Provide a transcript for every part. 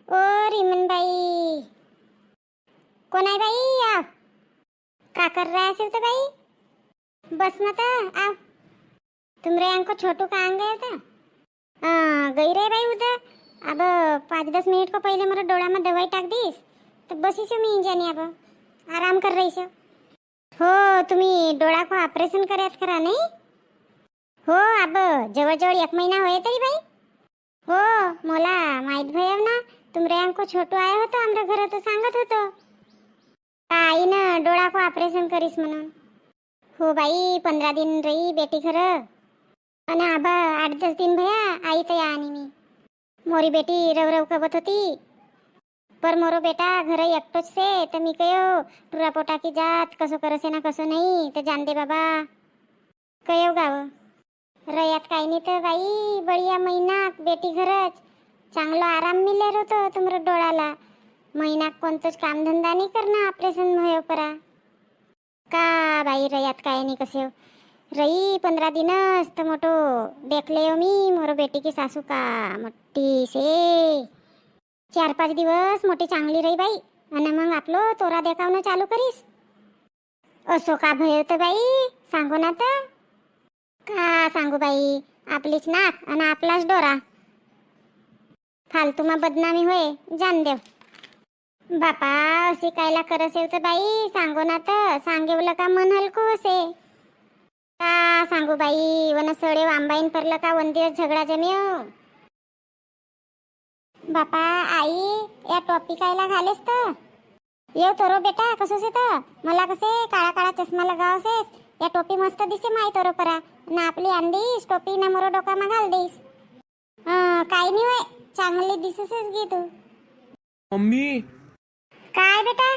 ओ रिमनबाई, कोण आहे बाई? आव, का कर रहा है तो बाई? बस ना तर आव. तुमरे अंको छोटू कहाँ गया था? गई रे बाई उधर. अब 5-10 मिनिट को पहले मेरा डोळा में दवाई टाक दीस तो बसी छो मी जानी. अब आराम कर रही छो. हो, तुम्ही डोळा को ऑपरेशन करायत खरा नाही? हो, अब जवळ 1 महिना होय तरी बाई. हो, मला माहित भयव ना. तुमरे अंको छोटू आया होता आमच्या घरात, सांगत होतो आईनं डोळा को ऑपरेशन करीस म्हणून. हो बाई, 15 दिन रही बेटी खरं. आणि आबा 8-10 दिन भया आई तर या आणि मी. मोरी बेटी रव कबत होती. पर मोरो बेटा घर एकटोच से तर मी कयो टुरा पोटा की जात कसं करसे ना कसं नाही तर जान दे बाबा. कयो गाव रयात काही नाही तर बाई बढिया महिनाक बेटी घरच चांगला आराम मिळेल होतं तुमरा डोळाला. महिनाक कोणतंच कामधंदा नाही करणं ऑपरेशन होय परा. का बाई रयात काय नाही कसे रही 15 दिनच तर मोठो देखले हो मी मोरो बेटी की सासू का मोठी से. 4-5 दिवस मोठी चांगली रही बाई आणि मग आपलो तोरा देखावणं चालू करीस. असो का भय होतं बाई, सांगू ना तर. का सांगू बाई, आपलीच नाक आणि आपलाच डोरा. फालतू मा बदनामी होय, जान देव. बापा अशी कायला करस तर बाई, सांगू ना तर. सांगेवलं का मन हलकं होसे. का सांगू बाई, वन सडे वांबाईन परलं का 1 दिवस झगडा जमियो. बापा आई या टॉपी कायला घालेस तर. येऊ तोरो बेटा कसं से तर मला कसे काळा काळा चष्मा लगावसेस. या टोपी मस्त दिसे माई तोरो परा ना आपली अंदीस टोपी ना मोरो डोका मा घाल देस. काही नाही होय, चांगली दिसेसेस गी तू. मम्मी, काय बेटा?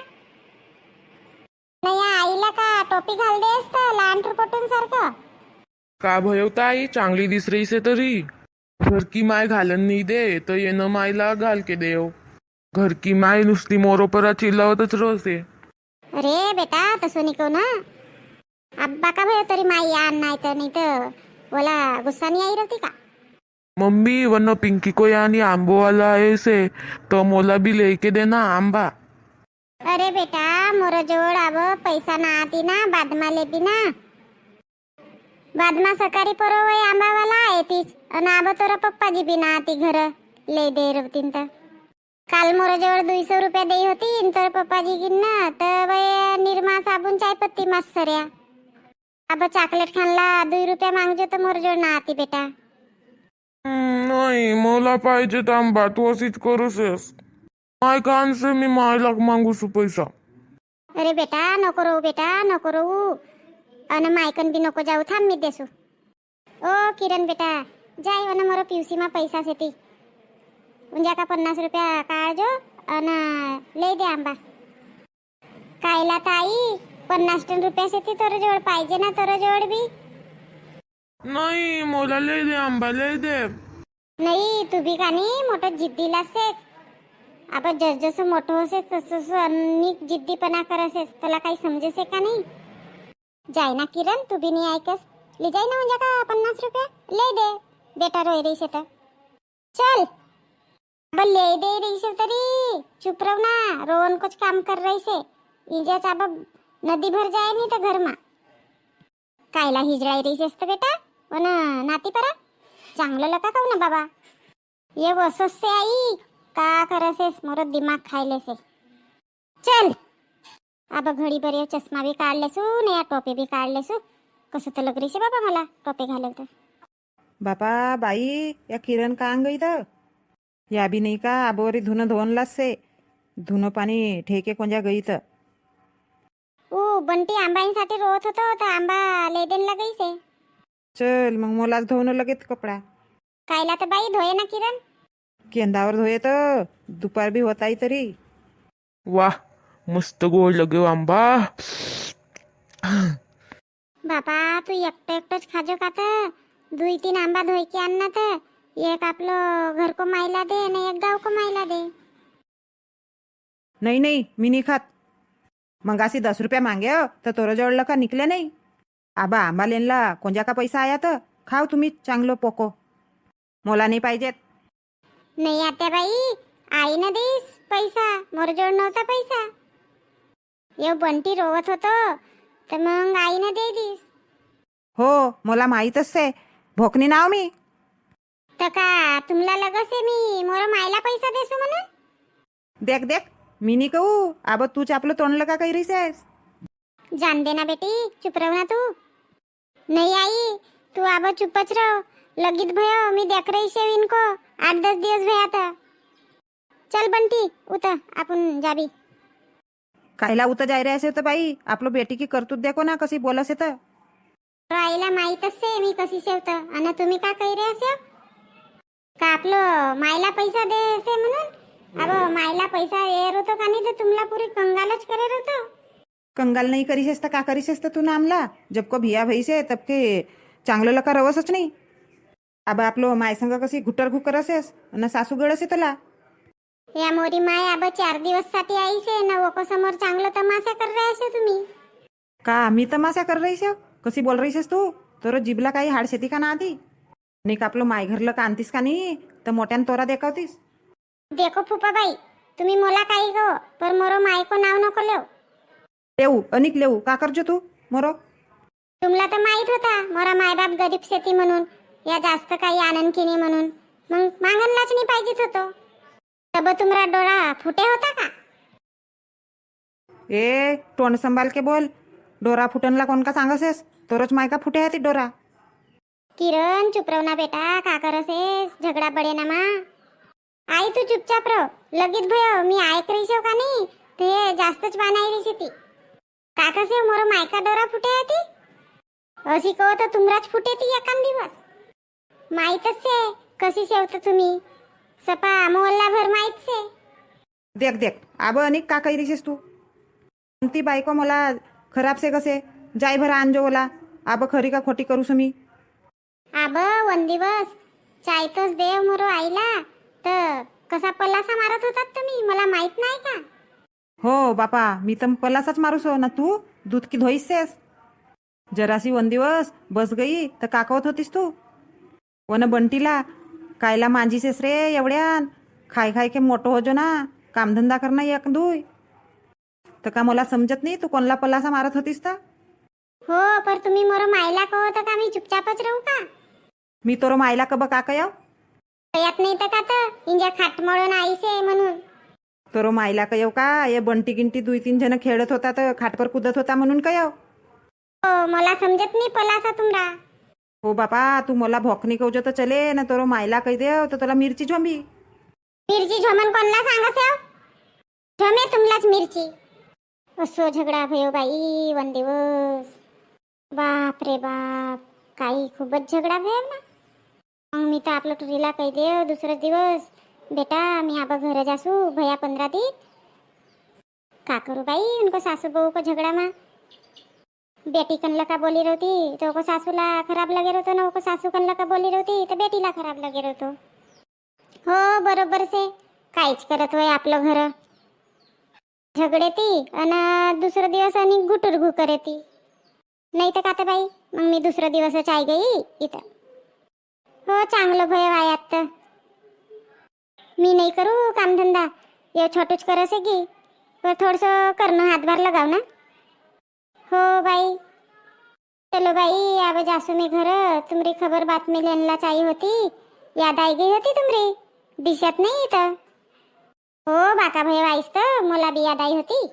नाही आईला का टोपी घाल देस तर लहान टुरपटून सारखं. का भयवता आई चांगली दिस रही से तरी. घर की माय घालन नाही दे तर येणं मायला घाल के देव. घर की माय नुसती मोरोपरा चिल्लावतच रोसे. अरे बेटा तसं निको ना. अब्बा का भयो तरी माई या नाही तर बोला गुस्सा नहीं आई रहती का. मम्मी वरना पिंकी को यानी आंबो वाला ऐसे तो मोला भी लेके देना आंबा. अरे बेटा मोर जोड़ अब पैसा ना आती ना बादमा ले भी ना. बादमा सकारी परो वय आंबा वाला आहे तीच आणि अब तोरा पप्पाजी भी ना आती घर ले दे रवतीन तर. काल मोर जोड़ 200 रुपया दे होती तर पप्पाजी गिन ना तर वय निरमा साबुन चाय पत्ती मस्त सर्या. अब चॉकलेट खानला 2 रुपया मागजो तर मोर जोड़ ना आती बेटा. नाही मला पाहिजे आंबा, तू अशीच करूसेस. माय कान से मी मायला मागू सु पैसा. अरे बेटा नको रहू बेटा नको रहू. अन मायकन भी नको जाऊ, थांब मी देसू. ओ किरण बेटा जाय वन मोरो पिवसी मा पैसा सेती उंजा का 50 रुपया काढजो अन ले दे आंबा. कायला ताई 50 रुपया सेती तोर जोड पाहिजे ना तोर जोड भी. नाही मला ले दे आंबा, ले दे. नाही तू भी का नाही मोठं जिद्दी लागसेस. आपण जसं मोठं होसेस तसं अनेक जिद्दीपणा करसेस. तुला काही समजेसे का नाही. जाय ना किरण, तू भी नहीं ऐकस. ले जाय ना उंजा का 50 रुपया ले दे बेटा. रोय रही से तर चल. अब ले दे रही से तरी चुप रहो ना. रोवन कुछ काम कर रही से इजाच अब नदी भर जाए नहीं तो घर मा. कायला हिजळाई रही सेस तर बेटा वन नाती परा. चांगलं लका खाऊ ना बाबा. ये वसस से आई का करसेस मोर दिमाग खायले से. चल अब घडी बरे चष्मा भी काढ लेसू ने या टोपी भी काढ लेसू. कसं तर लग रही से बाबा मला टोपी घालेल तर. बापा बाई या किरण का गई तर या भी नहीं का आबोरी धुन धोन से धुन पाणी ठेके कोंजा गई तर. बंटी आंबाईसाठी रोत होतो तर आंबा ले देन लगई से. चल मग मलाच धुवणं लगेच कपडा. कायला तर बाई धोये ना किरण. केंदावर धुये तर दुपार भी होताई तरी. वाह मस्त गोड लगे आंबा. बापा तू एकटंच खाजो का तर 2-3 आंबा धोई के आणना तर. एक आपलं घर को मायला दे आणि एक गाव को मायला दे. नहीं नहीं मी नहीं खात. मंगासी 10 रुपया मांगे हो, तर तोर जोडलं का निकले नाही. आबा आंबा लेनला कोंजा का पैसा आया तर खाव तुम्ही चांगलं पोको. मला नाही पाहिजेत. नाही आता बाई आईनं देईस पैसा, मोरजोड नव्हता पैसा. ये बंटी रोवत होतो तर मग आईनं दे दिस. हो मला माहीतच आहे, भोकनी नाव मी. तर का तुमला लगस आहे मी मोर मायला पैसा देसू म्हणून. देख देख मी नाही कहू, आब तूच आपलं तोंडलं का काही रिसेस. जान दे ना बेटी, चुप रहो ना तू. नहीं आई तू आब चुपच रहो. लगीत भयो मी देख रही शेव इनको 8-10 दिवस भया था. चल बंटी उतर आपण जाबी. कायला उत जाय रे असे तर बाई, आपलं बेटी की करतूत देखो ना कशी बोलस तर. आईला माहीतच से मी कशी शेवत आणि तुम्ही का काही रे असे का आपलं मायला पैसा दे से म्हणून. अब मायला पैसा येर होतो का नाही तर तुमला पुरी कंगालच करे होतो. कंगाल नाही करीसेस तर का करीसेस तर तू नामला. जब को भिया भईसे तब के चांगलं लका रवसच नाही. अब आपलं मायसंग कशी घुटर घुकर असेस आणि सासू गळसे तुला. या मोरी माय अब 4 दिवस साठी आई से ना वो को समोर चांगलं तमाशा कर रहे असे तुम्ही. का मी तमाशा कर रहीस कशी बोल रहीसेस तू. तर जिबला काही हाड शेती का ना आधी. नाही का आपलं माय घरलं का आणतीस का नाही तर मोठ्यान तोरा देखावतीस. देखो फुपा बाई तुम्ही मला काही गो पर मोरो माय को नाव नको लेव. लेऊ अनिक लेऊ का करजो तू मोरो. तुमला तर माहित होता मोरा मायबाप गरीब शेती म्हणून, या जास्त काही आनंद की नाही म्हणून. मग मागणलाच नाही पाहिजेत होतो. तब तुमरा डोळा फुटे होता का. ए तोंड संभाल के बोल. डोरा फुटनला कोण का सांगसेस. तोरच माय का फुटे आहे ती डोरा. किरण चुप रहो ना बेटा, का करसेस झगडा बडे ना मा. आई तू चुपचाप रहो. लगीत भयो मी ऐक रही शो का नाही ते जास्तच बानाई रही ती. का कसे मोर मायका डोरा फुटे आहे ती. अशी कहो तर तुमराच फुटे ती एकान दिवस. माहीतच से कशी शेवत तुम्ही. सपा मोहल्ला भर माहित से. देख देख आब अनिक का काही रिसेस तू. ती बायको मला खराब से कसे जाय भरा आणजो बोला. आब खरी का खोटी करू मी. आब 1 दिवस चायतच देव मोरो आईला तर कसा पल्लासा मारत होतात तुम्ही मला माहित नाही का. हो बापा मी तर पलासाच मारूसो ना. तू दूध की धोईसेस. जरासी 1 दिवस बस गई तर काकवत होतीस तू. वन बंटीला कायला मांजीसेस रे एवढ्यान. खाय खाय के मोठं होजो ना. कामधंदा करणं एक दुई. तर का मला समजत नाही तू कोणला पलासा मारत होतीस तर. हो पर तुम्ही मोरो मायला कहो तर का मी चुपचापच राहू का. मी तोर मायला कब का कयाव. कयात नाही तर का तर इंजा खाट मळून आईसे म्हणून. तोर मायला कयाव का ये बंटी गिंटी 2-3 जण खेळत होता तर खाटपर कुदत होता म्हणून कयाव. हो मला समजत नाही पलासा तुमरा. हो बापा तू मला भोकनी कवजो तर चले ना. तोर मायला कही देव तर तुला मिरची झोंबी. मिरची झोमन कोणला सांगसे झोमे तुमलाच मिरची. असो झगडा भयो बाई 1 दिवस. बाप रे बाप काही खूपच झगडा भयो ना. मग मी तर आपलं टुरीला कही देव दुसरा दिवस बेटा मी आबा घर जासू भया 15 दिन. का करू बाई उनको सासू बहू को झगड़ा मा. बेटी कनला का बोली रहती तो को सासूला खराब लगे रहतो ना. को सासू कनला का बोली रहती तर बेटीला खराब लगे रहतो. हो बरोबर से काहीच करत होय आपलं घर. झगडे ती आणि दुसरा दिवस आणि गुटुरगु करे ती. नाही तर का बाई मग मी दुसरा दिवसच आई गई इथं. हो चांगलं भय वायात तर मी नाही करू कामधंदा. ये छोटूच करसे की पर थोडंसं करणं हातभार लगाव ना. हो बाई चलो बाई अब जासू मी घर. तुमरी खबर बातमी लेनला चाहिए होती. याद आई गई होती तुमरी दिशत नाही इथं. हो बाका भय वाईस तर मला बी याद आई होती.